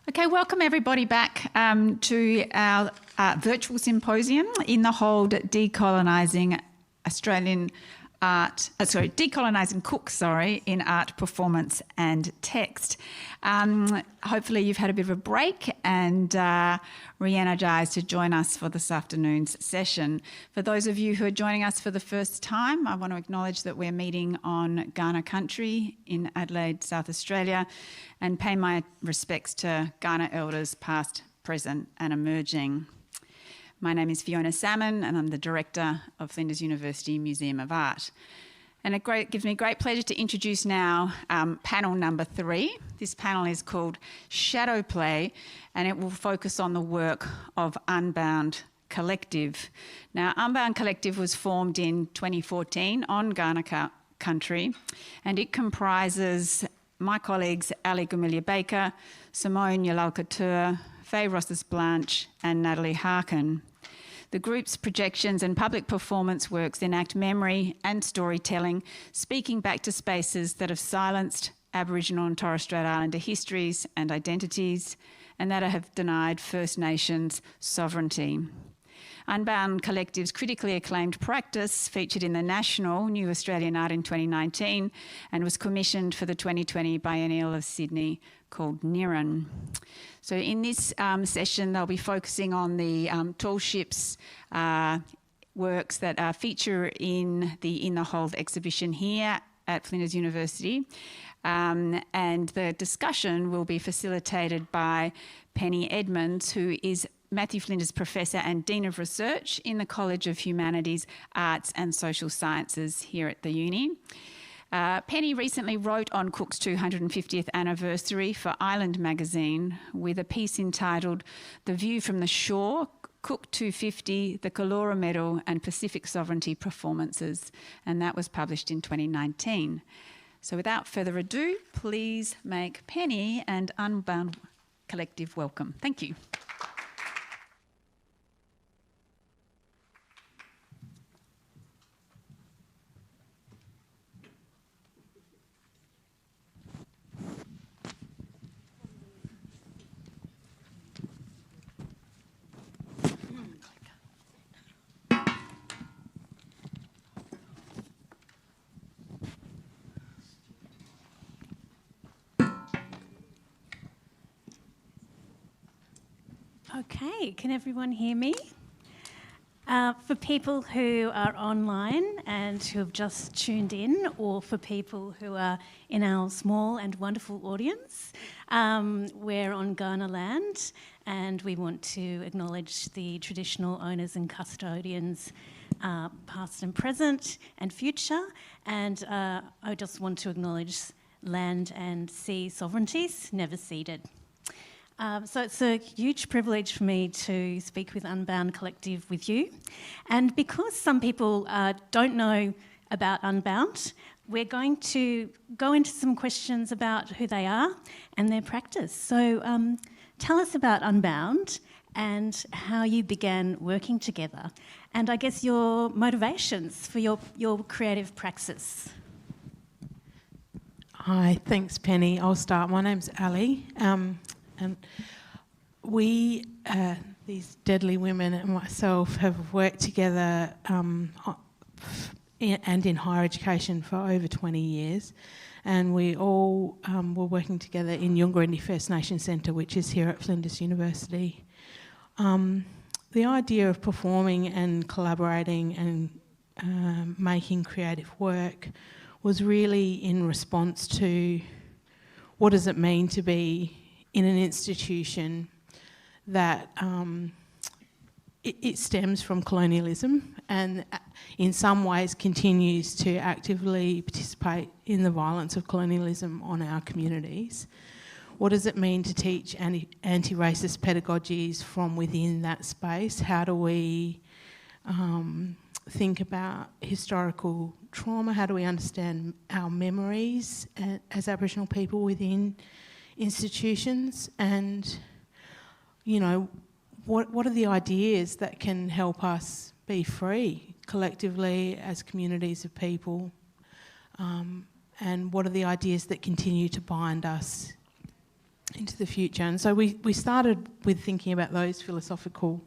Okay, welcome everybody back to our virtual symposium in the Hold Decolonising Australian Art, Decolonising Cook, in art, performance and text. Hopefully you've had a bit of a break and re-energised to join us for this afternoon's session. For those of you who are joining us for the first time, I want to acknowledge that we're meeting on Kaurna country in Adelaide, South Australia, and pay my respects to Kaurna elders past, present and emerging. My name is Fiona Salmon and I'm the Director of Flinders University Museum of Art. And it gives me great pleasure to introduce now panel number 3. This panel is called Shadow Play and it will focus on the work of Unbound Collective. Now, Unbound Collective was formed in 2014 on Kaurna country and it comprises my colleagues Ali Goumilia-Baker, Simone Yalalkatur, Faye Rosas-Blanche and Natalie Harkin. The group's projections and public performance works enact memory and storytelling, speaking back to spaces that have silenced Aboriginal and Torres Strait Islander histories and identities, and that have denied First Nations sovereignty. Unbound Collective's critically acclaimed practice featured in the National New Australian Art in 2019 and was commissioned for the 2020 Biennial of Sydney called Niran. So in this session, they'll be focusing on the Tall Ships works that feature in the Hold exhibition here at Flinders University. And the discussion will be facilitated by Penny Edmonds, who is Matthew Flinders Professor and Dean of Research in the College of Humanities, Arts and Social Sciences here at the uni. Penny recently wrote on Cook's 250th anniversary for Island magazine with a piece entitled The View from the Shore, Cook 250, the Kalora Medal and Pacific Sovereignty Performances, and that was published in 2019. So without further ado, please make Penny and Unbound Collective welcome. Thank you. Okay, can everyone hear me? For people who are online and who have just tuned in, or for people who are in our small and wonderful audience, we're on Kaurna land and we want to acknowledge the traditional owners and custodians, past and present and future, and I just want to acknowledge land and sea sovereignties never ceded. So it's a huge privilege for me to speak with Unbound Collective with you. And because some people don't know about Unbound, we're going to go into some questions about who they are and their practice. So tell us about Unbound and how you began working together, and I guess your motivations for your creative praxis. Hi, thanks Penny. I'll start. My name's Ali. And we, these deadly women and myself, have worked together and in higher education for over 20 years. And we all were working together in Yungarindy First Nation Centre, which is here at Flinders University. The idea of performing and collaborating and making creative work was really in response to what does it mean to be in an institution that it stems from colonialism and in some ways continues to actively participate in the violence of colonialism on our communities. What does it mean to teach anti-racist pedagogies from within that space? How do we think about historical trauma? How do we understand our memories as Aboriginal people within institutions? And, you know, what are the ideas that can help us be free collectively as communities of people? And what are the ideas that continue to bind us into the future. And so we started with thinking about those philosophical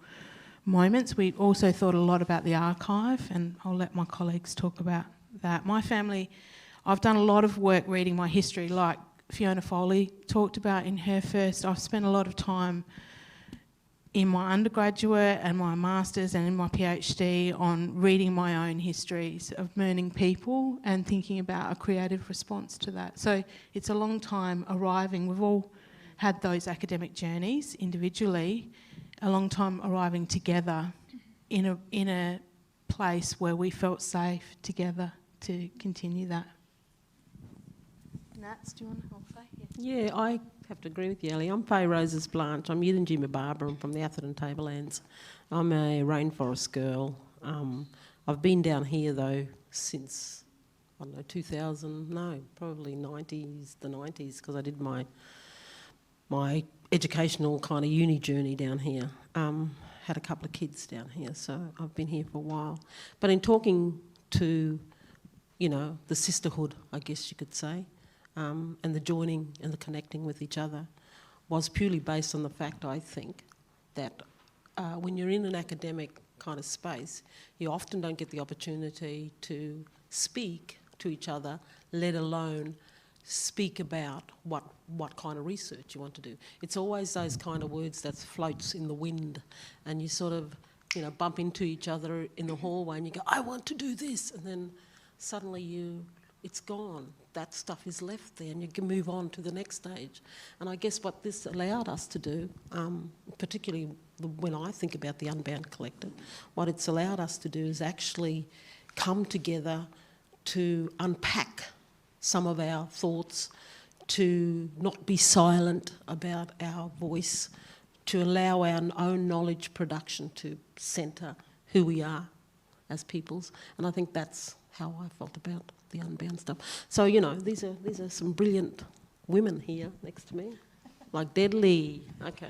moments. We also thought a lot about the archive, and I'll let my colleagues talk about that. My family, I've done a lot of work reading my history, like Fiona Foley talked about in her first. I've spent a lot of time in my undergraduate and my master's and in my PhD on reading my own histories of Mirning people and thinking about a creative response to that. So it's a long time arriving. We've all had those academic journeys individually, a long time arriving together in a place where we felt safe together to continue that. Nats, do you want to help say? Yeah, I have to agree with you, Ellie. I'm Faye Roses Blanche. I'm Yidinjima Barbara. I'm from the Atherton Tablelands. I'm a rainforest girl. I've been down here, though, since, I don't know, 2000, no, probably the 90s, because I did my educational kind of uni journey down here. Had a couple of kids down here, so I've been here for a while. But in talking to, you know, the sisterhood, I guess you could say, and the joining and the connecting with each other was purely based on the fact, I think, that when you're in an academic kind of space, you often don't get the opportunity to speak to each other, let alone speak about what kind of research you want to do. It's always those kind of words that floats in the wind, and you sort of, you know, bump into each other in the hallway and you go, I want to do this, and then suddenly it's gone. That stuff is left there and you can move on to the next stage. And I guess what this allowed us to do, particularly when I think about the Unbound Collective, what it's allowed us to do is actually come together to unpack some of our thoughts, to not be silent about our voice, to allow our own knowledge production to centre who we are as peoples. And I think that's how I felt about the Unbound stuff. So, you know, these are some brilliant women here next to me, like Deadly. Okay.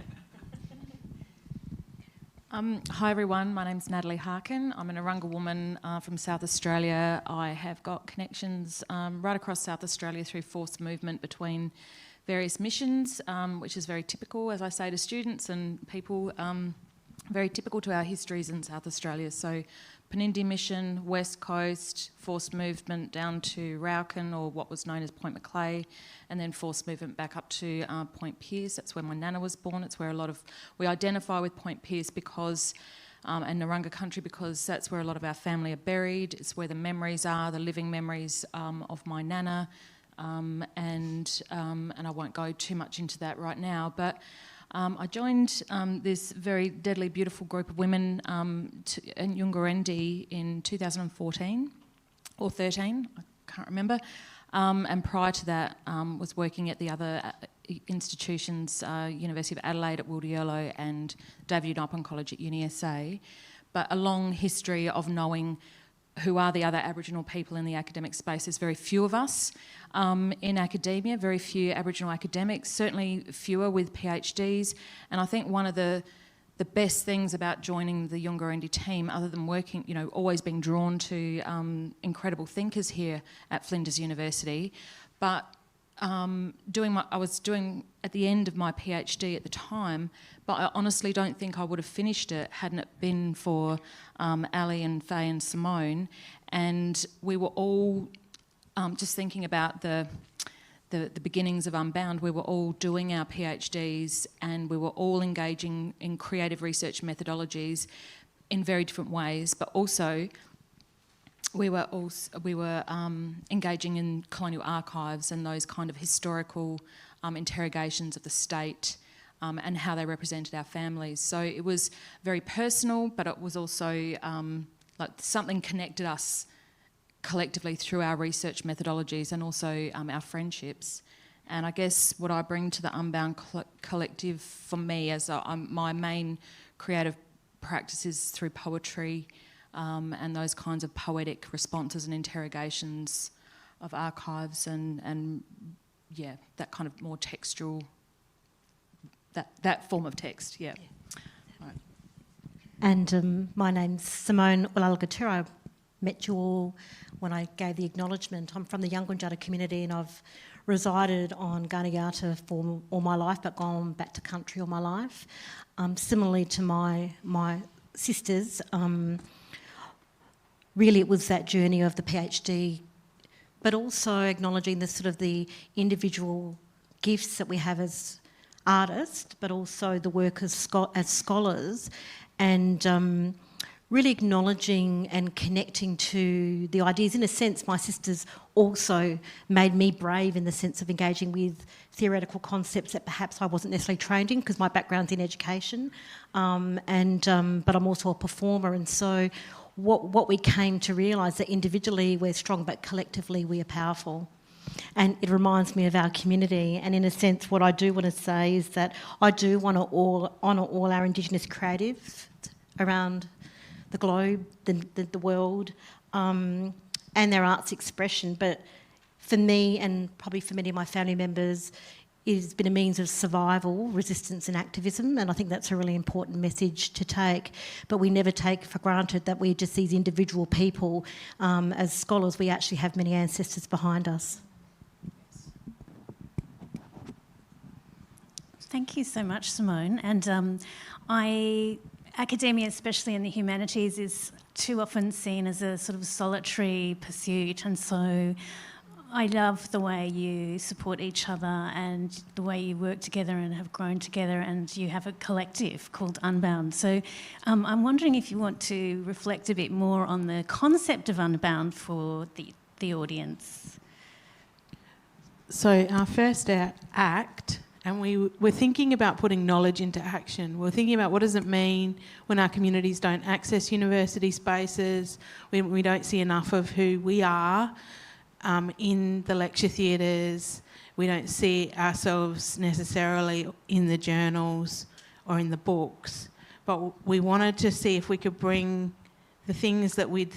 Hi everyone, my name's Natalie Harkin. I'm an Arunga woman from South Australia. I have got connections right across South Australia through forced movement between various missions, which is very typical, as I say to students and people, very typical to our histories in South Australia. So Penindi Mission, West Coast, forced movement down to Raukin, or what was known as Point Macleay, and then forced movement back up to Point Pearce. That's where my nana was born. It's where we identify with Point Pearce because, and Narungga country, because that's where a lot of our family are buried. It's where the memories are, the living memories of my nana, and I won't go too much into that right now, but I joined this very deadly, beautiful group of women in Yungarendi in 2014 or 13, I can't remember. And prior to that, was working at the other institutions, University of Adelaide at Wildiello and David Unaipon College at UniSA. But a long history of knowing who are the other Aboriginal people in the academic space. There's very few of us in academia, very few Aboriginal academics, certainly fewer with PhDs. And I think one of the best things about joining the Yungarendi team, other than working, you know, always being drawn to incredible thinkers here at Flinders University, but I was doing at the end of my PhD at the time, but I honestly don't think I would have finished it hadn't it been for Ali and Faye and Simone. And we were all just thinking about the beginnings of Unbound. We were all doing our PhDs and we were all engaging in creative research methodologies in very different ways, but also we were engaging in colonial archives and those kind of historical interrogations of the state and how they represented our families. So it was very personal, but it was also like something connected us collectively through our research methodologies and also our friendships. And I guess what I bring to the Unbound Collective for me as my main creative practice is through poetry, and those kinds of poetic responses and interrogations of archives and yeah, that kind of more textual, that form of text, yeah. Right. And my name's Simone Ulalgatura. I met you all when I gave the acknowledgement. I'm from the Yangundjara community and I've resided on Ganyata for all my life, but gone back to country all my life. Similarly to my sisters, really it was that journey of the PhD, but also acknowledging the sort of the individual gifts that we have as artists, but also the work as scholars, and really acknowledging and connecting to the ideas. In a sense, my sisters also made me brave in the sense of engaging with theoretical concepts that perhaps I wasn't necessarily trained in, because my background's in education, but I'm also a performer, and so what we came to realise that individually we're strong, but collectively we are powerful. And it reminds me of our community, and in a sense what I do want to say is that I do want to honour all our Indigenous creatives around the globe, the world, and their arts expression. But for me, and probably for many of my family members, it has been a means of survival, resistance and activism, and I think that's a really important message to take. But we never take for granted that we're just these individual people. As scholars, we actually have many ancestors behind us. Thank you so much, Simone. And academia, especially in the humanities, is too often seen as a sort of solitary pursuit, and so I love the way you support each other and the way you work together and have grown together, and you have a collective called Unbound. So I'm wondering if you want to reflect a bit more on the concept of Unbound for the audience. So our first act, and we were thinking about putting knowledge into action. We're thinking about what does it mean when our communities don't access university spaces, when we don't see enough of who we are in the lecture theatres, we don't see ourselves necessarily in the journals or in the books. But we wanted to see if we could bring the things that we'd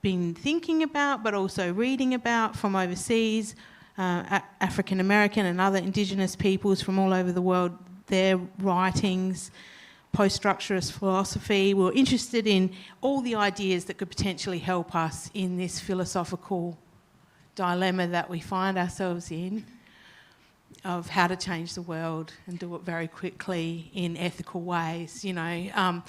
been thinking about but also reading about from overseas, African American and other Indigenous peoples from all over the world, their writings, post-structuralist philosophy. We were interested in all the ideas that could potentially help us in this philosophical dilemma that we find ourselves in, of how to change the world and do it very quickly in ethical ways, you know.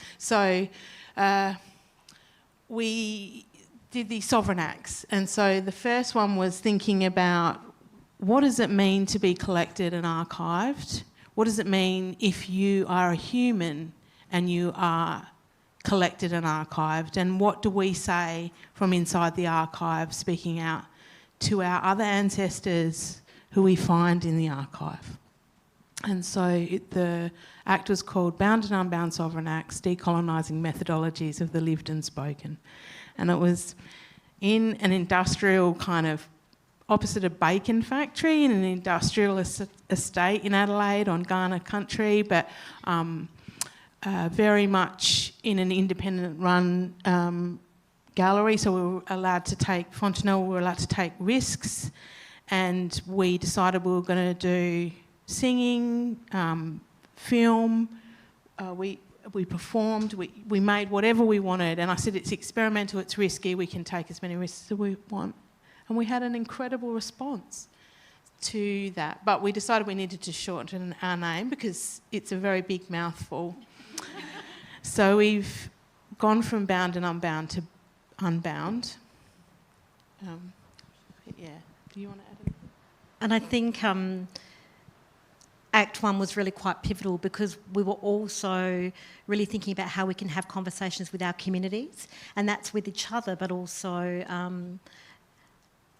We did these sovereign acts, and so the first one was thinking about what does it mean to be collected and archived? What does it mean if you are a human and you are collected and archived? And what do we say from inside the archive, speaking out to our other ancestors who we find in the archive? And so the act was called Bound and Unbound Sovereign Acts, Decolonising Methodologies of the Lived and Spoken. And it was in an industrial kind of opposite a bacon factory in an industrial estate in Adelaide on Kaurna country, but very much in an independent run gallery. So we were allowed to take, Fontenelle were allowed to take risks, and we decided we were going to do singing, film, we performed, we made whatever we wanted, and I said it's experimental, it's risky, we can take as many risks as we want. And we had an incredible response to that. But we decided we needed to shorten our name because it's a very big mouthful. So we've gone from Bound and Unbound to Unbound. Yeah. Do you want to add anything? And I think Act 1 was really quite pivotal because we were also really thinking about how we can have conversations with our communities, and that's with each other, but also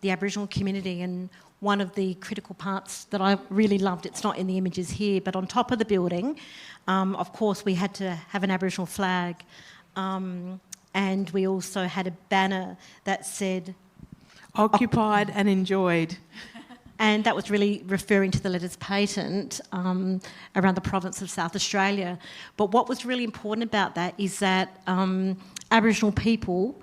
the Aboriginal community. And one of the critical parts that I really loved, it's not in the images here, but on top of the building, of course, we had to have an Aboriginal flag, and we also had a banner that said... Occupied and enjoyed. And that was really referring to the letters patent around the province of South Australia. But what was really important about that is that Aboriginal people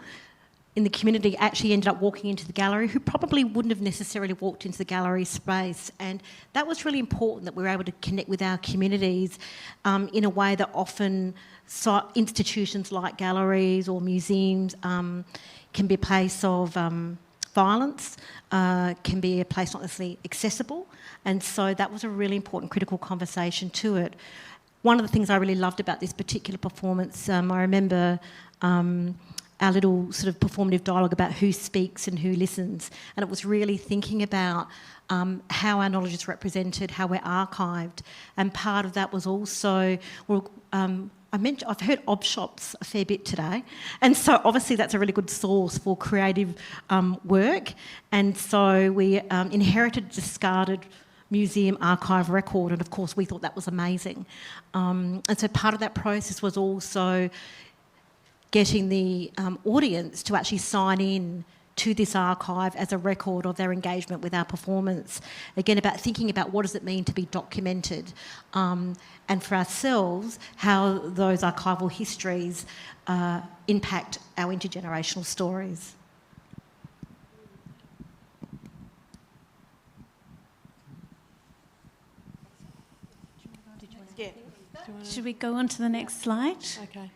in the community actually ended up walking into the gallery who probably wouldn't have necessarily walked into the gallery space. And that was really important, that we were able to connect with our communities in a way that often institutions like galleries or museums can be a place of violence can be a place not necessarily accessible, and so that was a really important critical conversation to it. One of the things I really loved about this particular performance, I remember our little sort of performative dialogue about who speaks and who listens, and it was really thinking about how our knowledge is represented, how we're archived, and part of that was also, I've heard ob shops a fair bit today, and so obviously that's a really good source for creative work, and so we inherited discarded museum archive record, and of course we thought that was amazing. And so part of that process was also getting the audience to actually sign in to this archive as a record of their engagement with our performance. Again, about thinking about what does it mean to be documented, and for ourselves, how those archival histories impact our intergenerational stories. Yeah. Should we go on to the next slide? Okay.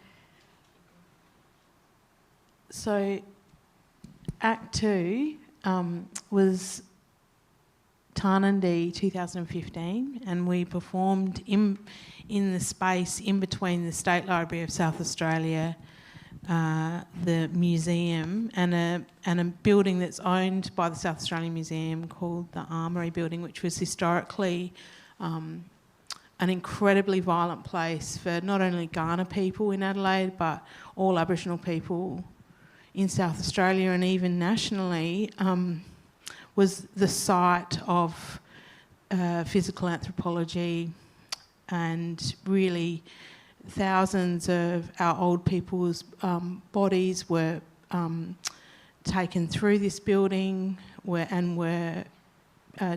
So, Act 2 was Tarnandy 2015, and we performed in the space in between the State Library of South Australia, the museum, and a building that's owned by the South Australian Museum called the Armoury Building, which was historically an incredibly violent place for not only Kaurna people in Adelaide, but all Aboriginal people in South Australia and even nationally, was the site of physical anthropology, and really thousands of our old people's bodies were taken through this building and were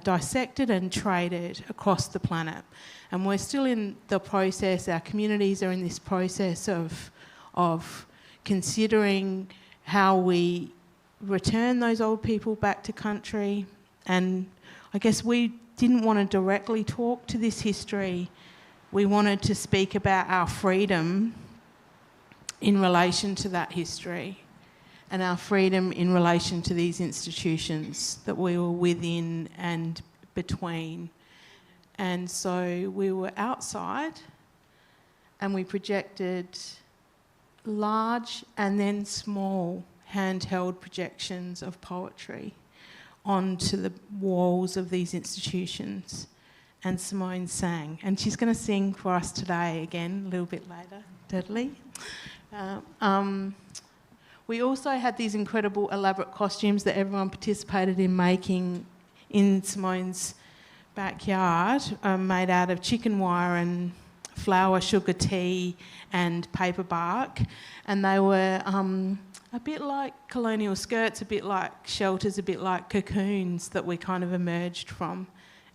dissected and traded across the planet. And we're still in the process, our communities are in this process of considering how we return those old people back to country. And I guess we didn't want to directly talk to this history. We wanted to speak about our freedom in relation to that history, and our freedom in relation to these institutions that we were within and between. And so we were outside and we projected large and then small handheld projections of poetry onto the walls of these institutions. And Simone sang. And she's going to sing for us today again, a little bit later, Dudley. We also had these incredible elaborate costumes that everyone participated in making in Simone's backyard, made out of chicken wire and flour, sugar, tea and paper bark. And they were a bit like colonial skirts, a bit like shelters, a bit like cocoons that we kind of emerged from.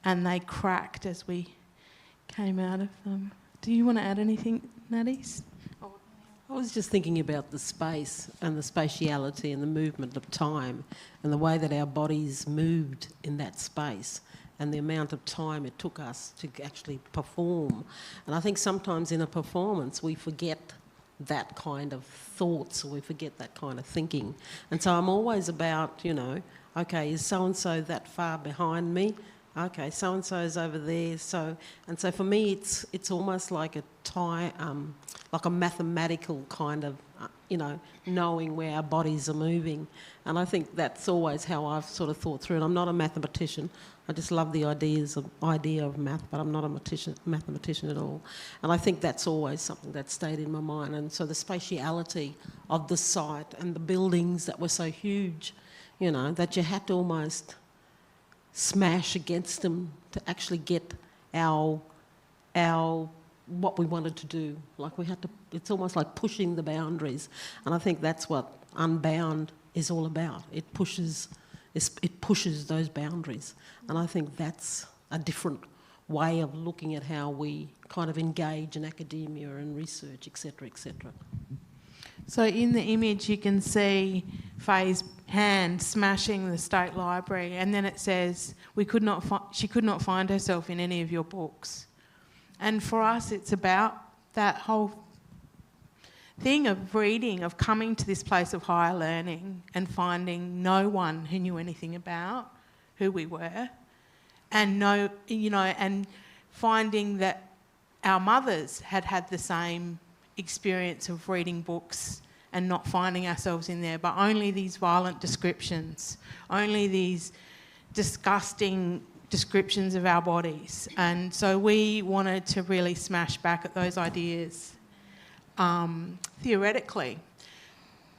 And they cracked as we came out of them. Do you want to add anything, Nadis? I was just thinking about the space and the spatiality and the movement of time and the way that our bodies moved in that space and the amount of time it took us to actually perform. And I think sometimes in a performance we forget that kind of thoughts, or we forget that kind of thinking. And so I'm always about, okay, is so-and-so that far behind me? Okay, so-and-so's over there. So for me, it's almost like a like a mathematical kind of, knowing where our bodies are moving. And I think that's always how I've sort of thought through it. I'm not a mathematician. I just love the idea of math, but I'm not a mathematician at all. And I think that's always something that stayed in my mind. And so the spatiality of the site and the buildings that were so huge, that you had to almost smash against them to actually get our what we wanted to do. Like we had to, it's almost like pushing the boundaries. And I think that's what Unbound is all about. It pushes those boundaries. And I think that's a different way of looking at how we kind of engage in academia and research, etc., etc. So in the image you can see Faye's hand smashing the State Library, and then it says, she could not find herself in any of your books. And for us it's about that whole thing of reading, of coming to this place of higher learning and finding no one who knew anything about who we were, and and finding that our mothers had had the same experience of reading books and not finding ourselves in there, but only these violent descriptions, only these disgusting descriptions of our bodies. And so we wanted to really smash back at those ideas, theoretically.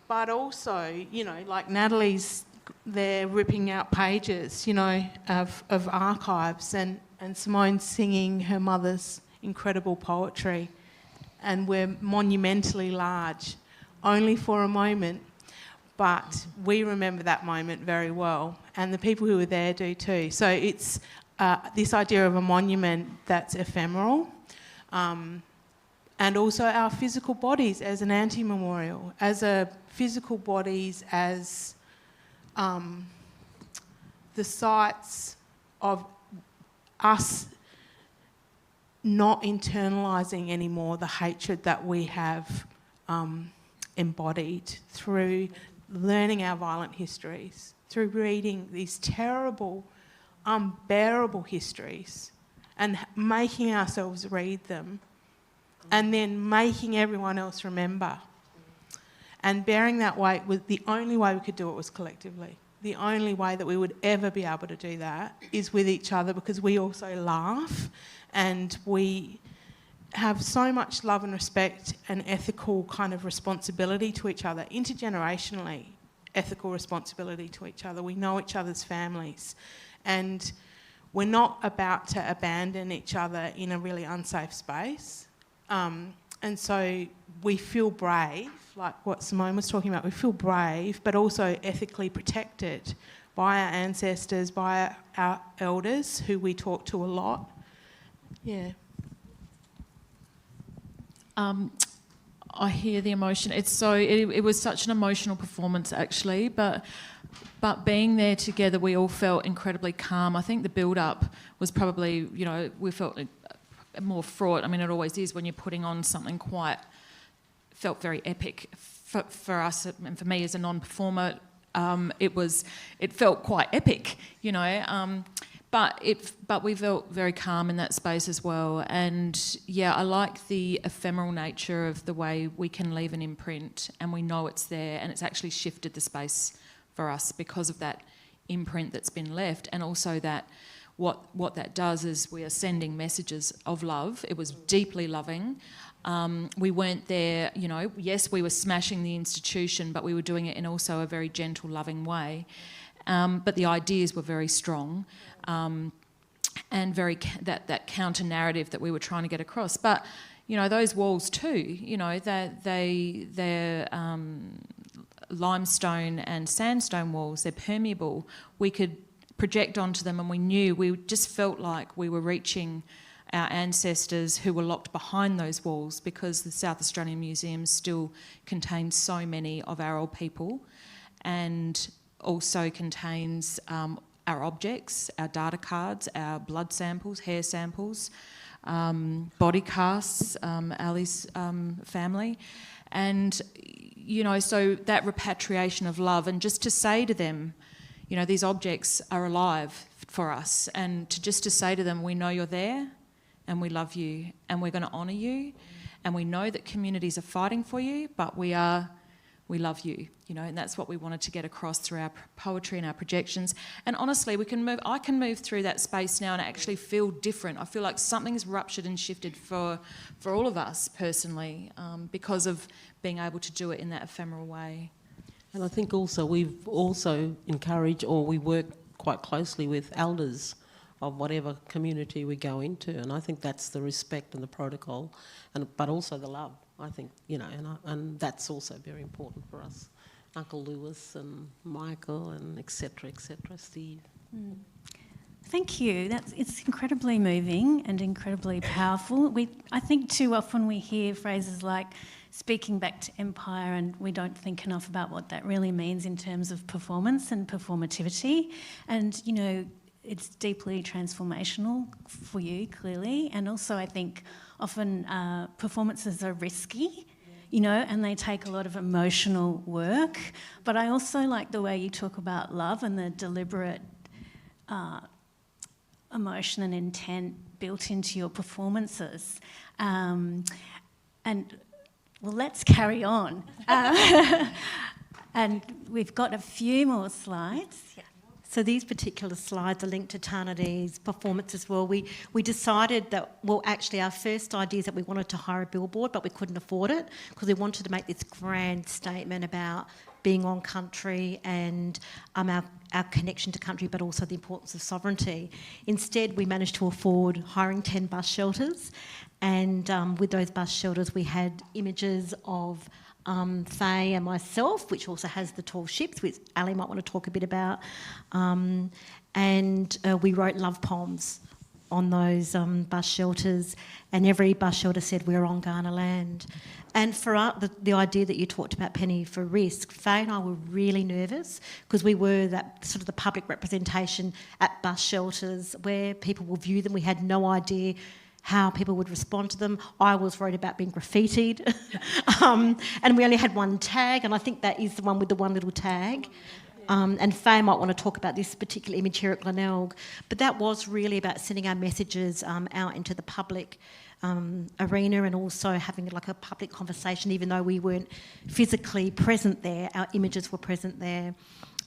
But also, like Natalie's, they're ripping out pages, of archives, and Simone's singing her mother's incredible poetry. And we're monumentally large, only for a moment, but we remember that moment very well, and the people who were there do too. So it's this idea of a monument that's ephemeral, and also our physical bodies as an anti-memorial, as physical bodies as the sites of us not internalising anymore the hatred that we have embodied through learning our violent histories, through reading these terrible, unbearable histories and making ourselves read them, and then making everyone else remember. And bearing that weight, the only way we could do it was collectively. The only way that we would ever be able to do that is with each other, because we also laugh and we have so much love and respect and ethical kind of responsibility to each other, intergenerationally ethical responsibility to each other. We know each other's families, and we're not about to abandon each other in a really unsafe space. And so we feel brave, like what Simone was talking about, we feel brave, but also ethically protected by our ancestors, by our elders, who we talk to a lot. Yeah. I hear the emotion. It was such an emotional performance, actually, but being there together, we all felt incredibly calm. I think the build-up was probably, we felt more fraught. I mean, it always is when you're putting on something felt very epic for us and for me as a non-performer. It felt quite epic, but we felt very calm in that space as well. And yeah, I like the ephemeral nature of the way we can leave an imprint and we know it's there, and it's actually shifted the space for us because of that imprint that's been left, and also that what that does is we are sending messages of love. It was deeply loving. We weren't there, yes, we were smashing the institution, but we were doing it in also a very gentle, loving way. But the ideas were very strong, and very that counter narrative that we were trying to get across. But those walls too, they're limestone and sandstone walls. They're permeable. We could project onto them, and we just felt like we were reaching our ancestors who were locked behind those walls, because the South Australian Museum still contains so many of our old people, and also contains our objects, our data cards, our blood samples, hair samples, body casts, Ali's family. And, so that repatriation of love, and just to say to them, these objects are alive for us, and to say to them, we know you're there and we love you and we're going to honour you, and we know that communities are fighting for you, but we love you, and that's what we wanted to get across through our poetry and our projections. And honestly, I can move through that space now and actually feel different. I feel like something's ruptured and shifted for all of us personally, because of being able to do it in that ephemeral way. And I think also we've also encouraged, or we work quite closely with elders of whatever community we go into, and I think that's the respect and the protocol, but also the love. I think, and that's also very important for us. Uncle Lewis and Michael and et cetera, Steve. Mm. Thank you. It's incredibly moving and incredibly powerful. I think too often we hear phrases like speaking back to empire, and we don't think enough about what that really means in terms of performance and performativity. And, it's deeply transformational for you, clearly. And also I think often performances are risky. and they take a lot of emotional work. But I also like the way you talk about love and the deliberate emotion and intent built into your performances. And, well, let's carry on. And we've got a few more slides. So these particular slides are linked to Tanadee's performance as well. We decided that, well, actually our first idea is that we wanted to hire a billboard, but we couldn't afford it because we wanted to make this grand statement about being on country and our connection to country, but also the importance of sovereignty. Instead, we managed to afford hiring 10 bus shelters, and with those bus shelters we had images of Faye and myself, which also has the tall ships, which Ali might want to talk a bit about. And we wrote love poems on those bus shelters, and every bus shelter said we're on Kaurna land. And for the idea that you talked about, Penny, for risk, Faye and I were really nervous because we were that sort of the public representation at bus shelters where people will view them. We had no idea how people would respond to them. I was worried about being graffitied. And we only had one tag, and I think that is the one with the one little tag. And Faye might want to talk about this particular image here at Glenelg. But that was really about sending our messages out into the public arena, and also having like a public conversation. Even though we weren't physically present there, our images were present there.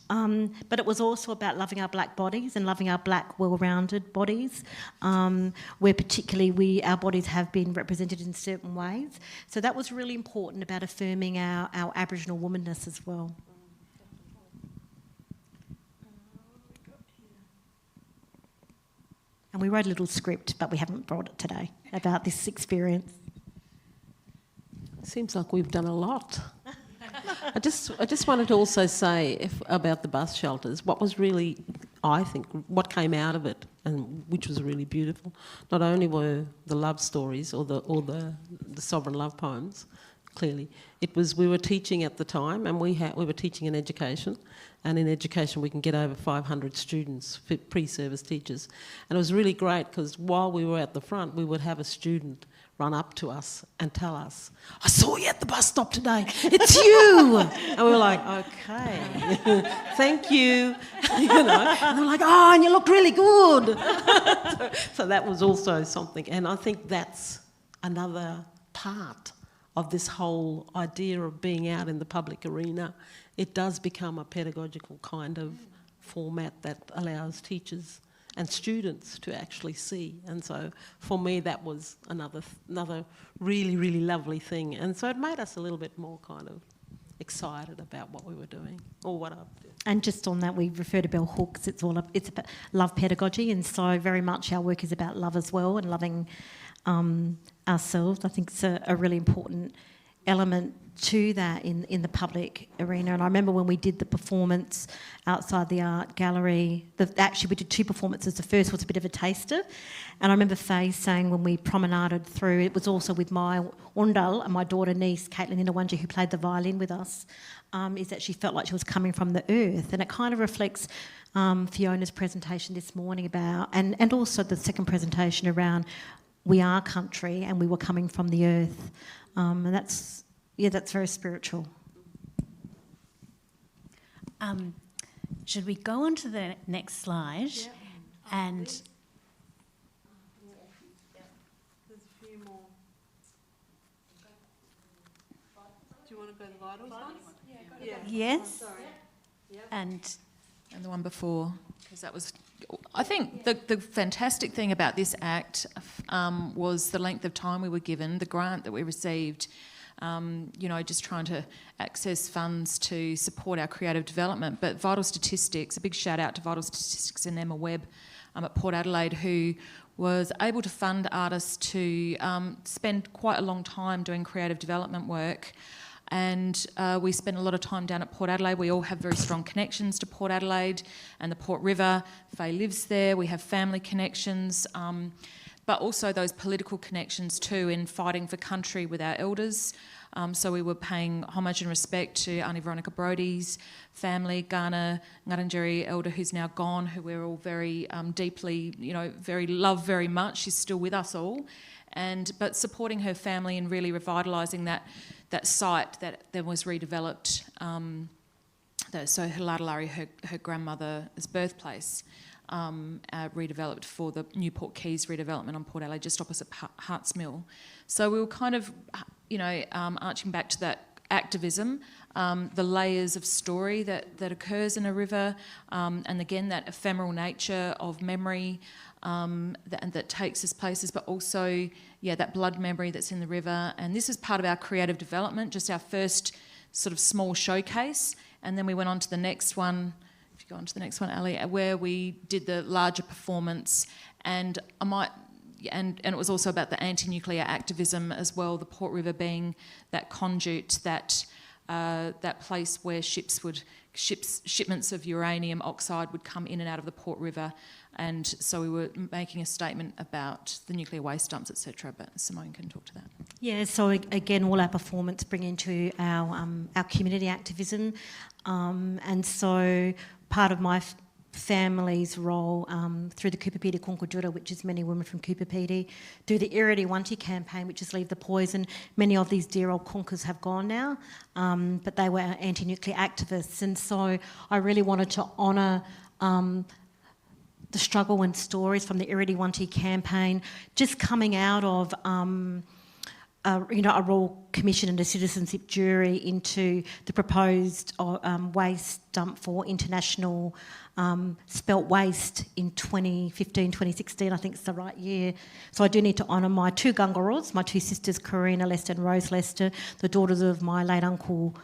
But it was also about loving our black bodies and loving our black, well-rounded bodies, where particularly our bodies have been represented in certain ways. So that was really important about affirming our Aboriginal womanness as well. And we wrote a little script, but we haven't brought it today, about this experience. Seems like we've done a lot. I just wanted to also say about the bus shelters, what was really, I think, what came out of it, and which was really beautiful, not only were the love stories or the sovereign love poems, clearly, it was, we were teaching at the time, and we were teaching in education, and in education we can get over 500 students, pre-service teachers, and it was really great because while we were at the front, we would have a student run up to us and tell us, "I saw you at the bus stop today, it's you!" And we were like, "Okay, thank you," and they're like, "Oh, and you look really good." so that was also something, and I think that's another part of this whole idea of being out in the public arena. It does become a pedagogical kind of format that allows teachers and students to actually see. And so for me that was another really, really lovely thing. And so it made us a little bit more kind of excited about what we were doing, or what I did. And just on that, we refer to Bell Hooks, it's about love pedagogy, and so very much our work is about love as well, and loving ourselves. I think it's a really important element to that in the public arena. And I remember when we did the performance outside the art gallery, actually we did 2 performances. The first was a bit of a taster, and I remember Faye saying when we promenaded through, it was also with my Undal and my daughter niece Caitlin Inawanja, who played the violin with us, is that she felt like she was coming from the earth. And it kind of reflects Fiona's presentation this morning about, and also the second presentation around we are country and we were coming from the earth. And that's very spiritual. Should we go on to the next slide? Yep. And there's a few more. Do you want to go to the vitals one? Yeah. yes, and And the one before, because that was, I think the fantastic thing about this act was the length of time we were given, the grant that we received, just trying to access funds to support our creative development. But Vital Statistics, a big shout out to Vital Statistics and Emma Webb at Port Adelaide, who was able to fund artists to spend quite a long time doing creative development work. And we spent a lot of time down at Port Adelaide. We all have very strong connections to Port Adelaide and the Port River. Faye lives there. We have family connections, but also those political connections too in fighting for country with our elders. So we were paying homage and respect to Aunty Veronica Brody's family, Ghana Ngarrindjeri elder, who's now gone, who we're all very deeply, love very much. She's still with us all. But supporting her family and really revitalising that that site that then was redeveloped. So Haladalari, her grandmother's birthplace, redeveloped for the Newport Keys redevelopment on Port Adelaide, just opposite Harts Mill. So we were kind of, arching back to that activism, the layers of story that occurs in a river, and again that ephemeral nature of memory that takes us places, but also that blood memory that's in the river. And this is part of our creative development, just our first sort of small showcase, and then we went on to the next one. If you go on to the next one, Ali, where we did the larger performance, and it was also about the anti-nuclear activism as well. The Port River being that conduit, that place where shipments of uranium oxide would come in and out of the Port River, and so we were making a statement about the nuclear waste dumps, etc. But Simone can talk to that. Yeah, so again, all our performance bring into our community activism, and so part of my family's role through the Kupapiti Konkajura, which is many women from Kupapiti, through the Iridi Wanti campaign, which is Leave the Poison. Many of these dear old Konkas have gone now, but they were anti-nuclear activists, and so I really wanted to honour the struggle and stories from the Iridi Wanti campaign, just coming out of a Royal Commission and a citizenship jury into the proposed waste dump for international spelt waste in 2015, 2016, I think it's the right year. So I do need to honour my two Gungaros, my two sisters, Karina Lester and Rose Lester, the daughters of my late uncle,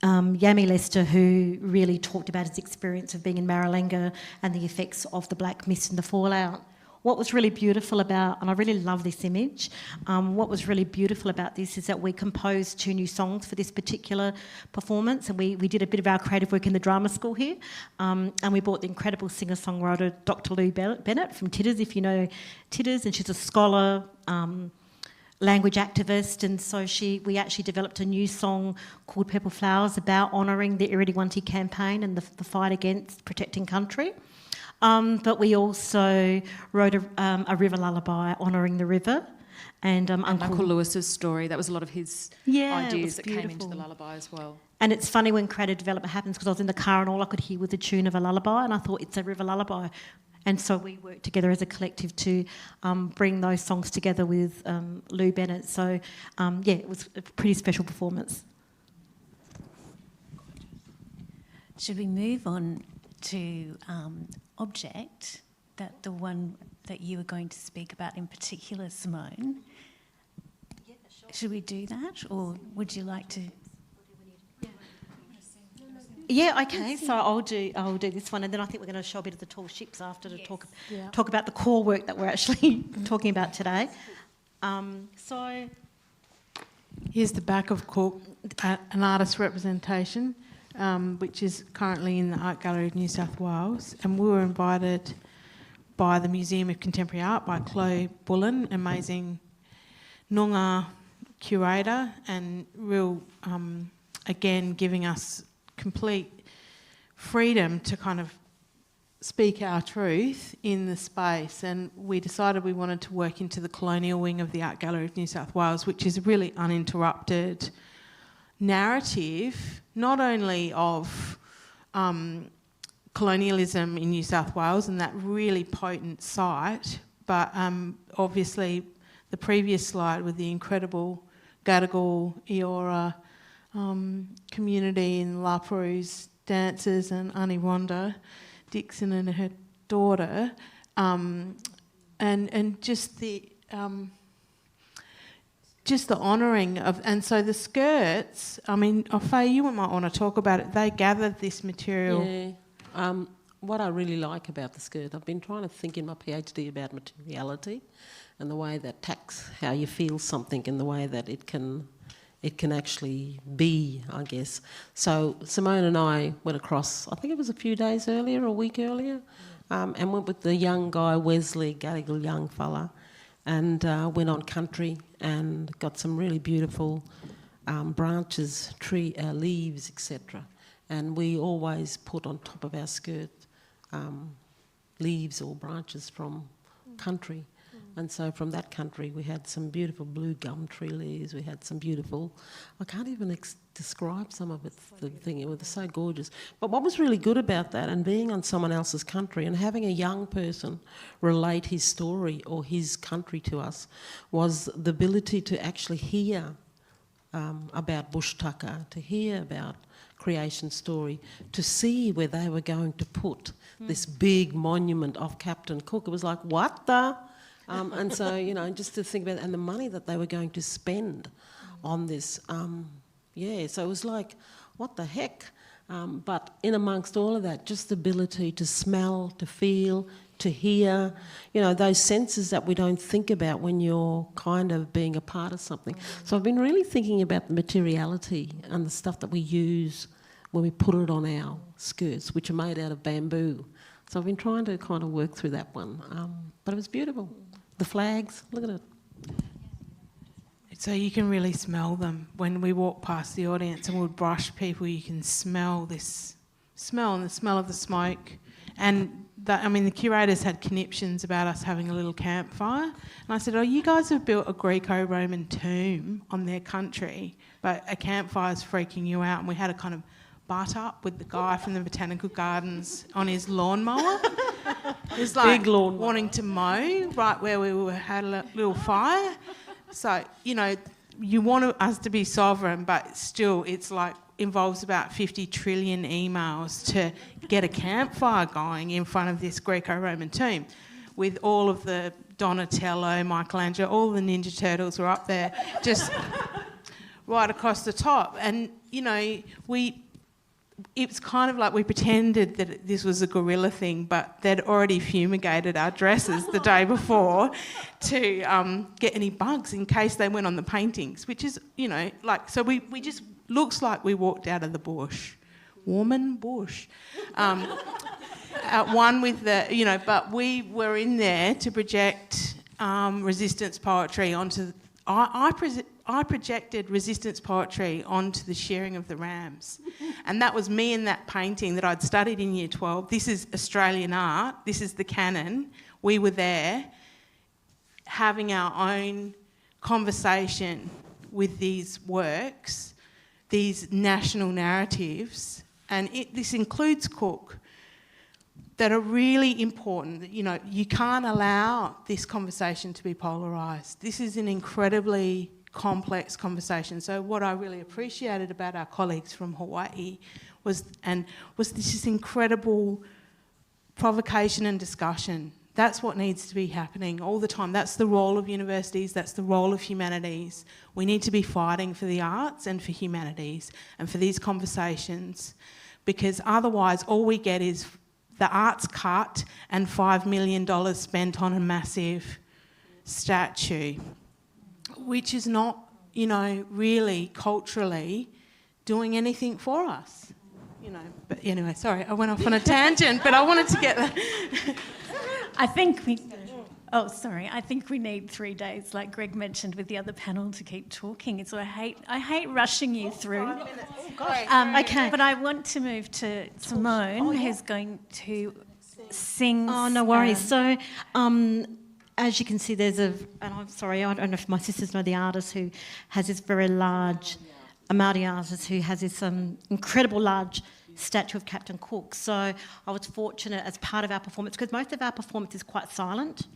Yami Lester, who really talked about his experience of being in Maralinga and the effects of the black mist and the fallout. What was really beautiful about, and I really love this image, what was really beautiful about this is that we composed 2 new songs for this particular performance, and we did a bit of our creative work in the drama school here, and we brought the incredible singer-songwriter Dr. Lou Bennett from Titters, if you know Titters, and she's a scholar, language activist, and so we actually developed a new song called Purple Flowers about honouring the Iridi Wanti campaign and the fight against protecting country. But we also wrote a river lullaby honouring the river, and Uncle Lewis's story. That was a lot of his ideas that came into the lullaby as well. And it's funny when creative development happens, because I was in the car and all I could hear was the tune of a lullaby, and I thought it's a river lullaby. And so we worked together as a collective to bring those songs together with Lou Bennett. So it was a pretty special performance. Should we move on to object, that the one that you were going to speak about in particular, Simone? Yeah, sure. Should we do that, or would you like to? Yeah, okay. So I'll do this one, and then I think we're going to show a bit of the tall ships after to talk about the core work that we're actually talking about today. So here's the back of Cook, an artist representation, which is currently in the Art Gallery of New South Wales, and we were invited by the Museum of Contemporary Art by Chloe Bullen, amazing Noongar curator, and real again giving us complete freedom to kind of speak our truth in the space. And we decided we wanted to work into the colonial wing of the Art Gallery of New South Wales, which is a really uninterrupted narrative, not only of colonialism in New South Wales and that really potent site, but obviously the previous slide with the incredible Gadigal Eora community in La Perouse dancers, and Auntie Rhonda Dixon and her daughter, and just the honouring of, and so the skirts, I mean, Faye, you might want to talk about it. They gathered this material. Yeah. What I really like about the skirt, I've been trying to think in my PhD about materiality and the way that tacks how you feel something and the way that it can actually be, I guess. So Simone and I went across, I think it was a few days earlier, a week earlier, and went with the young guy, Wesley, Gadigal young fella, and went on country and got some really beautiful branches, tree leaves, etc. And we always put on top of our skirt leaves or branches from country. And so from that country we had some beautiful blue gum tree leaves, we had some beautiful, I can't even describe some of it, the thing, it was so gorgeous. But what was really good about that, and being on someone else's country and having a young person relate his story or his country to us, was the ability to actually hear about Bush Tucker, to hear about Creation Story, to see where they were going to put this big monument of Captain Cook. It was like, what the? And so, you know, just to think about, and the money that they were going to spend on this, so it was like, what the heck? But in amongst all of that, just the ability to smell, to feel, to hear, you know, those senses that we don't think about when you're kind of being a part of something. So I've been really thinking about the materiality and the stuff that we use when we put it on our skirts, which are made out of bamboo. So I've been trying to kind of work through that one. But it was beautiful. The flags, look at it. So you can really smell them. When we walk past the audience and we'd brush people, you can smell this smell and the smell of the smoke. And the curators had conniptions about us having a little campfire. And I said, oh, you guys have built a Greco-Roman tomb on their country, but a campfire's freaking you out. And we had a kind of butt up with the guy from the Botanical Gardens on his lawnmower. It was like Big lawnmower. wanting to mow right where we had a little fire. So, you know, you want us to be sovereign, but still it's like involves about 50 trillion emails to get a campfire going in front of this Greco-Roman tomb with all of the Donatello, Michelangelo, all the Ninja Turtles were up there just right across the top. And, you know, it was kind of like we pretended that this was a guerrilla thing, but they'd already fumigated our dresses the day before to get any bugs in case they went on the paintings, which is, you know, like, so we just, looks like we walked out of the bush. Woman bush. At one with the, you know, but we were in there to project resistance poetry onto, I projected resistance poetry onto the shearing of the rams. And that was me in that painting that I'd studied in Year 12. This is Australian art. This is the canon. We were there having our own conversation with these works, these national narratives, and this includes Cook, that are really important. You know, you can't allow this conversation to be polarised. This is an incredibly complex conversation. So what I really appreciated about our colleagues from Hawaii was this incredible provocation and discussion. That's what needs to be happening all the time. That's the role of universities, that's the role of humanities. We need to be fighting for the arts and for humanities and for these conversations, because otherwise all we get is the arts cut and $5 million spent on a massive statue, which is not, you know, really culturally doing anything for us, you know. But anyway, sorry, I went off on a tangent, but I wanted to get that. I think we need 3 days, like Greg mentioned with the other panel, to keep talking. So I hate rushing you through. Okay. But I want to move to Simone, who's going to sing. Oh, no worries. So, as you can see, and I'm sorry, I don't know if my sisters know the artist who has this very large, a Māori artist who has this incredible large statue of Captain Cook. So I was fortunate as part of our performance, because most of our performance is quite silent,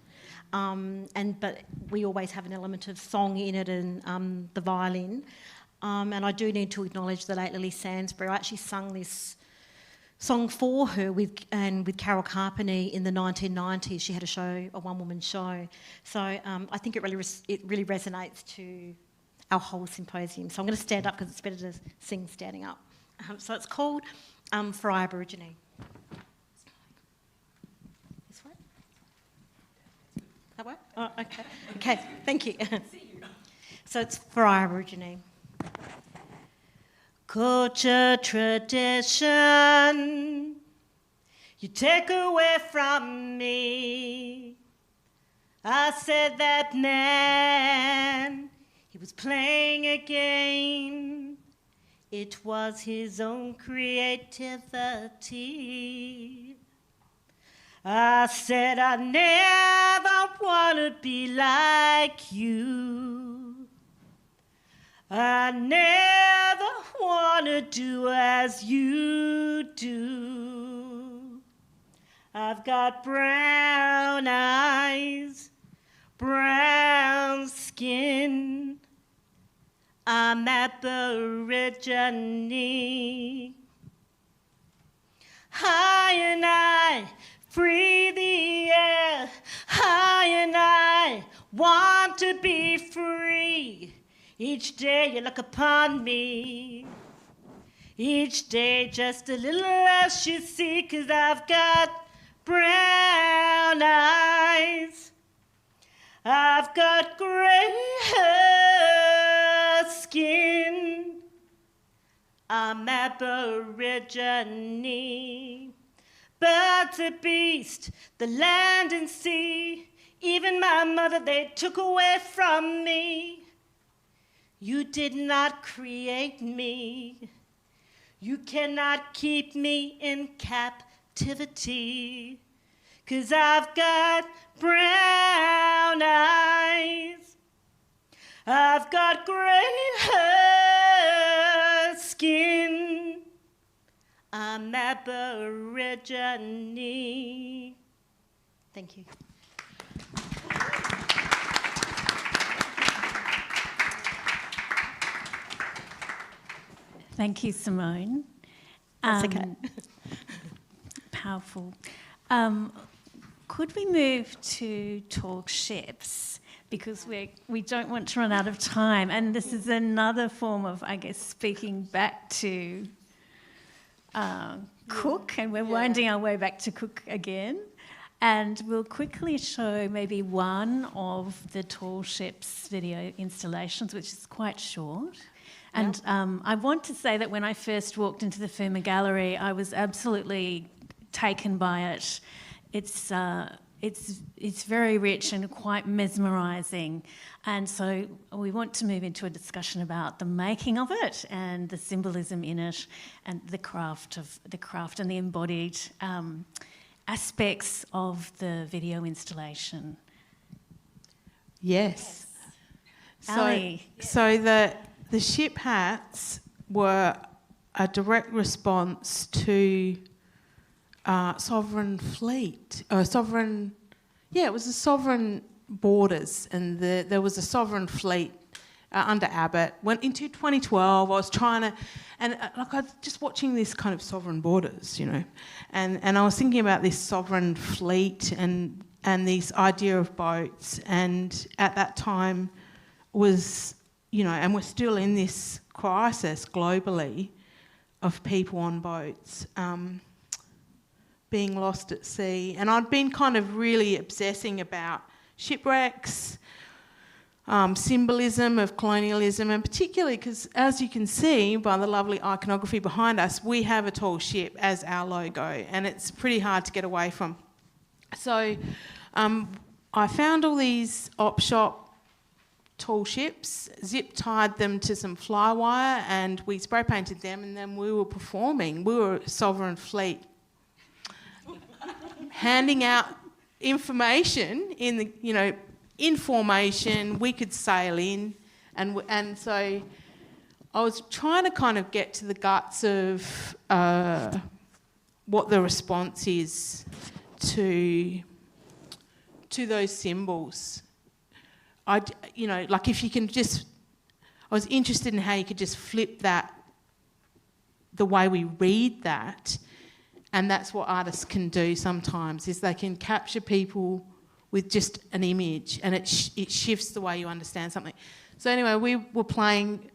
but we always have an element of song in it and the violin. And I do need to acknowledge the late Lily Sansbury. I actually sung this song for her with Carol Carpeney in the 1990s. She had a one-woman show. So I think it really resonates to our whole symposium. So I'm going to stand up because it's better to sing standing up. So it's called For Aborigine. This way? That way? Oh, okay. Okay, thank you. So it's For Aborigine. Culture, tradition, you take away from me. I said that man, he was playing a game. It was his own creativity. I said I never want to be like you. I never want to do as you do. I've got brown eyes, brown skin. I'm Aborigine. High and I breathe the air. High and I want to be free. Each day you look upon me. Each day just a little less you see, 'cause I've got brown eyes. I've got gray hair, skin. I'm Aborigine. Birds a beast, the land and sea. Even my mother they took away from me. You did not create me. You cannot keep me in captivity. 'Cause I've got brown eyes. I've got gray hair, skin. I'm Aborigine. Thank you. Thank you, Simone. That's okay. Powerful. Could we move to tall ships? Because we don't want to run out of time. And this is another form of, I guess, speaking back to Cook. And we're winding our way back to Cook again. And we'll quickly show maybe one of the tall ships video installations, which is quite short. And I want to say that when I first walked into the Firma Gallery, I was absolutely taken by it. It's very rich and quite mesmerising. And so we want to move into a discussion about the making of it and the symbolism in it and the craft and the embodied aspects of the video installation. Yes. Ali. So the ship hats were a direct response to Sovereign Fleet. It was the Sovereign Borders, and there was a Sovereign Fleet under Abbott. Went into 2012, I was trying to, and I was just watching this kind of Sovereign Borders, and I was thinking about this Sovereign Fleet and this idea of boats, and at that time was, and we're still in this crisis globally of people on boats being lost at sea. And I'd been kind of really obsessing about shipwrecks, symbolism of colonialism, and particularly because, as you can see by the lovely iconography behind us, we have a tall ship as our logo, and it's pretty hard to get away from. So I found all these op shop tall ships, zip-tied them to some flywire, and we spray painted them, and then we were performing. We were Sovereign Fleet, handing out information in the, information. We could sail in, and so I was trying to kind of get to the guts of what the response is to those symbols. Like if you can just, I was interested in how you could just flip that, the way we read that, and that's what artists can do sometimes, is they can capture people with just an image, and it shifts the way you understand something. So anyway, we were playing.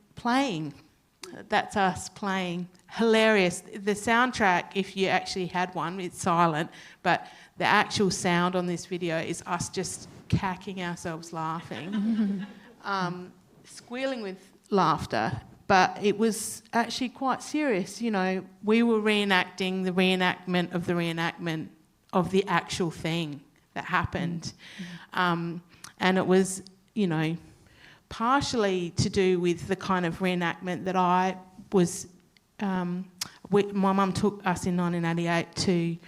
That's us playing. Hilarious. The soundtrack, if you actually had one, it's silent, but the actual sound on this video is us just cacking ourselves laughing, squealing with laughter. But it was actually quite serious. We were reenacting the reenactment of the actual thing that happened. And it was, partially to do with the kind of reenactment that I was... my mum took us in 1988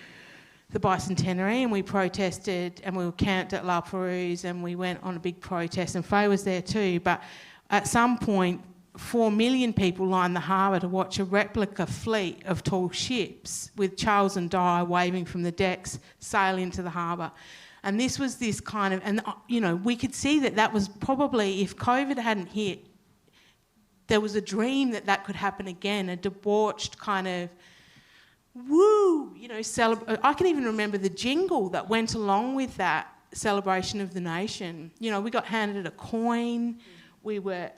the bicentenary, and we protested, and we were camped at La Perouse, and we went on a big protest, and Faye was there too. But at some point, 4 million people lined the harbour to watch a replica fleet of tall ships with Charles and Di waving from the decks sail into the harbour. And this was this kind of, and you know, we could see that that was probably, if COVID hadn't hit, there was a dream that that could happen again, a debauched kind of, woo, you know, I can even remember the jingle that went along with that celebration of the nation. You know, we got handed a coin, we were,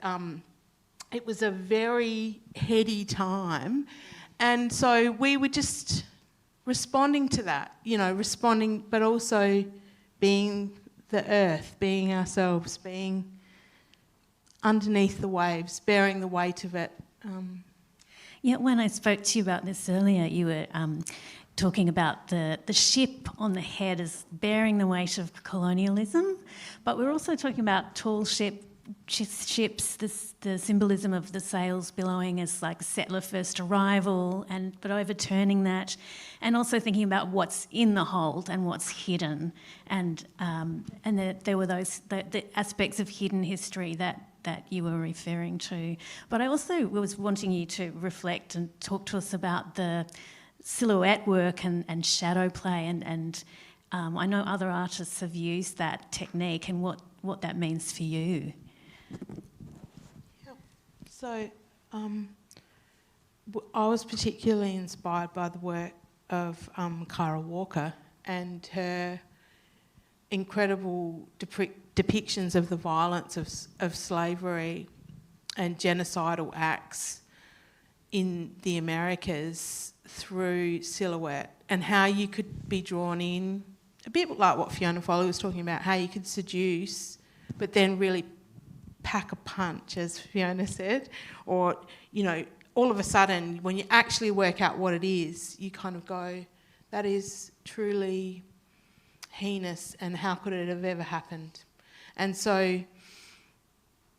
it was a very heady time. And so we were just responding to that, you know, responding, but also being the earth, being ourselves, being underneath the waves, bearing the weight of it. Yeah, when I spoke to you about this earlier, you were talking about the ship on the head as bearing the weight of colonialism, but we're also talking about tall ships, the symbolism of the sails billowing as like settler first arrival, but overturning that, and also thinking about what's in the hold and what's hidden, and there were those the aspects of hidden history that you were referring to. But I also was wanting you to reflect and talk to us about the silhouette work and shadow play, and I know other artists have used that technique and what that means for you. Yep. So I was particularly inspired by the work of Kara Walker and her incredible depictions of the violence of slavery and genocidal acts in the Americas through silhouette, and how you could be drawn in, a bit like what Fiona Foley was talking about, how you could seduce but then really pack a punch, as Fiona said, or, you know, all of a sudden when you actually work out what it is, you kind of go, that is truly heinous, and how could it have ever happened? And so,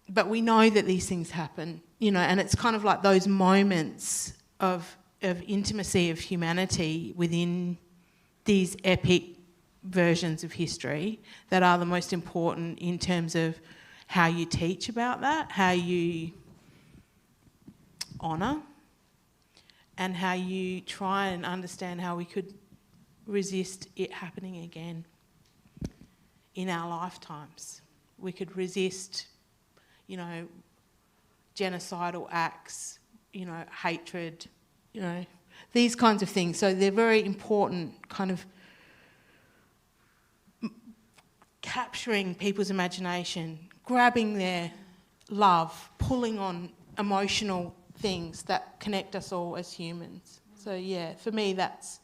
but we know that these things happen, you know, and it's kind of like those moments of intimacy of humanity within these epic versions of history that are the most important in terms of how you teach about that, how you honour, and how you try and understand how we could resist it happening again in our lifetimes. We could resist, you know, genocidal acts, you know, hatred, you know, these kinds of things. So they're very important, kind of capturing people's imagination, grabbing their love, pulling on emotional things that connect us all as humans. So yeah, for me that's...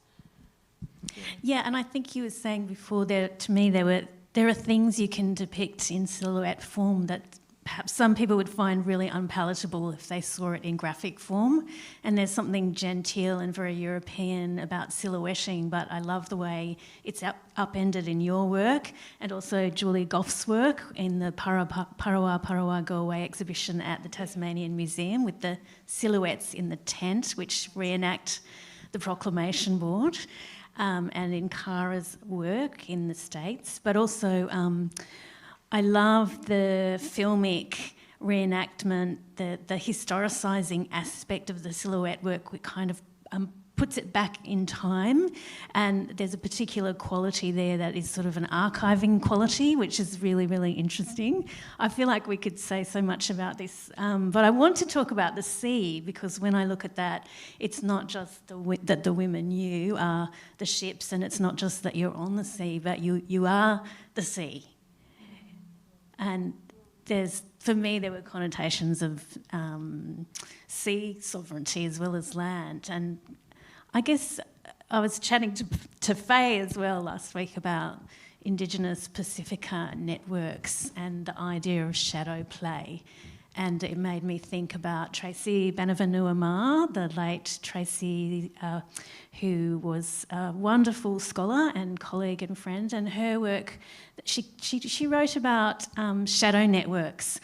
Yeah, and I think you were saying before that to me there are things you can depict in silhouette form that perhaps some people would find really unpalatable if they saw it in graphic form. And there's something genteel and very European about silhouetting, but I love the way it's upended in your work, and also Julie Goff's work in the Parawa Go Away exhibition at the Tasmanian Museum with the silhouettes in the tent, which reenact the Proclamation Board. And in Kara's work in the States, but also I love the filmic reenactment, the historicising aspect of the silhouette work, which kind of puts it back in time, and there's a particular quality there that is sort of an archiving quality, which is really, really interesting. I feel like we could say so much about this, but I want to talk about the sea, because when I look at that, it's not just that the women you are the ships, and it's not just that you're on the sea, but you are the sea. And for me, there were connotations of sea sovereignty as well as land. And I guess I was chatting to Faye as well last week about Indigenous Pacifica networks and the idea of shadow play. And it made me think about Tracy Banavanua, the late Tracy, who was a wonderful scholar and colleague and friend, and her work, she wrote about shadow networks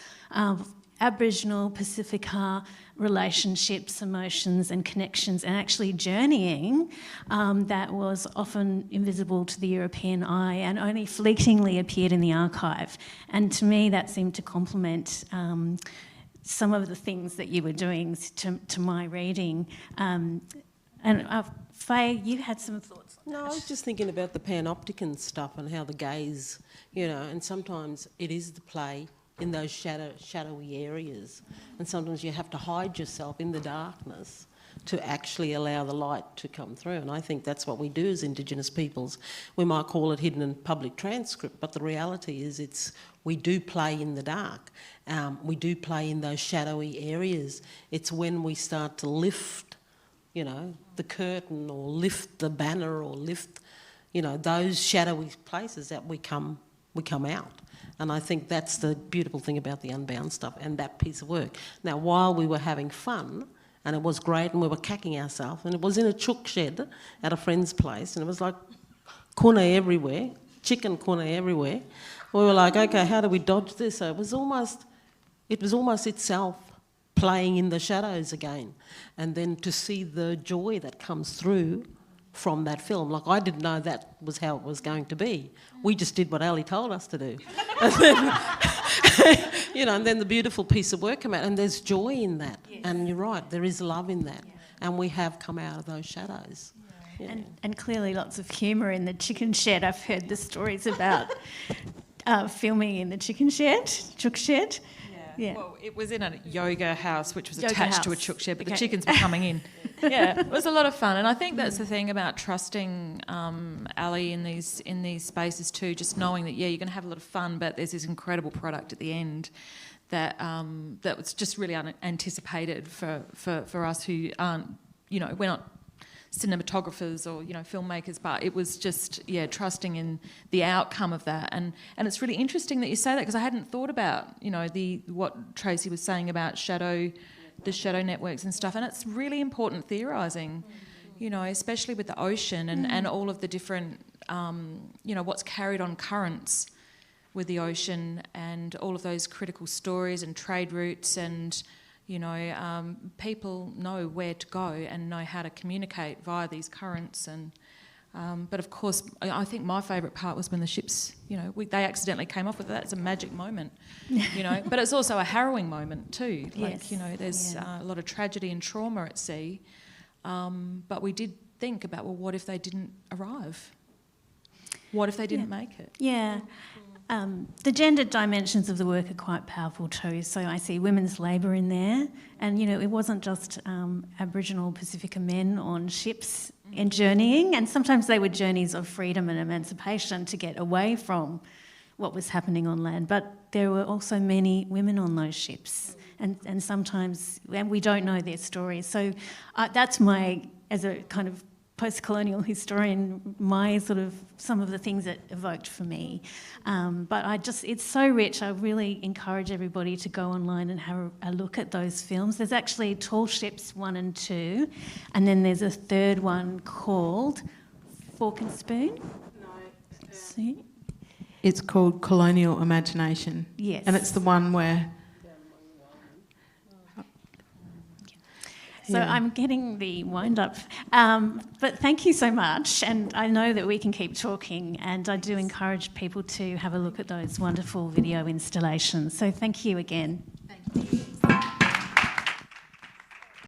Aboriginal Pacifica relationships, emotions and connections, and actually journeying that was often invisible to the European eye and only fleetingly appeared in the archive. And to me that seemed to complement some of the things that you were doing to my reading. Faye, you had some thoughts on No, that. I was just thinking about the panopticon stuff and how the gaze, you know, and sometimes it is the play in those shadowy areas, and sometimes you have to hide yourself in the darkness to actually allow the light to come through. And I think that's what we do as Indigenous peoples. We might call it hidden in public transcript, but the reality is we do play in the dark. We do play in those shadowy areas. It's when we start to lift, you know, the curtain or lift the banner or lift, you know, those shadowy places that we come out. And I think that's the beautiful thing about the Unbound stuff and that piece of work. Now, while we were having fun, and it was great, and we were cacking ourselves, and it was in a chook shed at a friend's place, and it was like kuna everywhere, chicken kuna everywhere. We were like, okay, how do we dodge this? So it was almost itself playing in the shadows again. And then to see the joy that comes through from that film. Like, I didn't know that was how it was going to be. We just did what Ali told us to do. And then, you know, and then the beautiful piece of work came out, and there's joy in that. Yes. And you're right, there is love in that. Yeah. And we have come out of those shadows. Yeah. Yeah. And clearly lots of humour in the chicken shed. I've heard the stories about filming in the chicken shed, chook shed. Yeah. Well, it was in a yoga house which was Yoga attached to a house. chook shed, but Okay. the chickens were coming in. Yeah, it was a lot of fun, and I think that's the thing about trusting Ali in these spaces too. Just knowing that you're going to have a lot of fun, but there's this incredible product at the end that that was just really unanticipated for us who aren't, you know, we're not cinematographers or, you know, filmmakers, but it was just, trusting in the outcome of that. And it's really interesting that you say that, because I hadn't thought about, you know, what Tracy was saying about the shadow networks and stuff, and it's really important theorising, you know, especially with the ocean and all of the different, you know, what's carried on currents with the ocean and all of those critical stories and trade routes, and you know, people know where to go and know how to communicate via these currents. And but of course, I think my favourite part was when the ships, you know, they accidentally came off with it. That's a magic moment, you know. But it's also a harrowing moment too. Like, Yes. you know, there's a lot of tragedy and trauma at sea. But we did think about, well, what if they didn't arrive? What if they didn't make it? Yeah. The gender dimensions of the work are quite powerful too. So I see women's labour in there, and you know, it wasn't just Aboriginal Pacifica men on ships and journeying, and sometimes they were journeys of freedom and emancipation to get away from what was happening on land. But there were also many women on those ships, and sometimes, and we don't know their stories. So that's my, as a kind of post-colonial historian, my sort of some of the things it evoked for me. But it's so rich. I really encourage everybody to go online and have a look at those films. There's actually Tall Ships 1 and 2, and then there's a third one called Fork and Spoon. No, See? it's called Colonial Imagination. Yes. And it's the one where... So Yeah. I'm getting the wind up. But thank you so much. And I know that we can keep talking, and I do encourage people to have a look at those wonderful video installations. So thank you again. Thank you.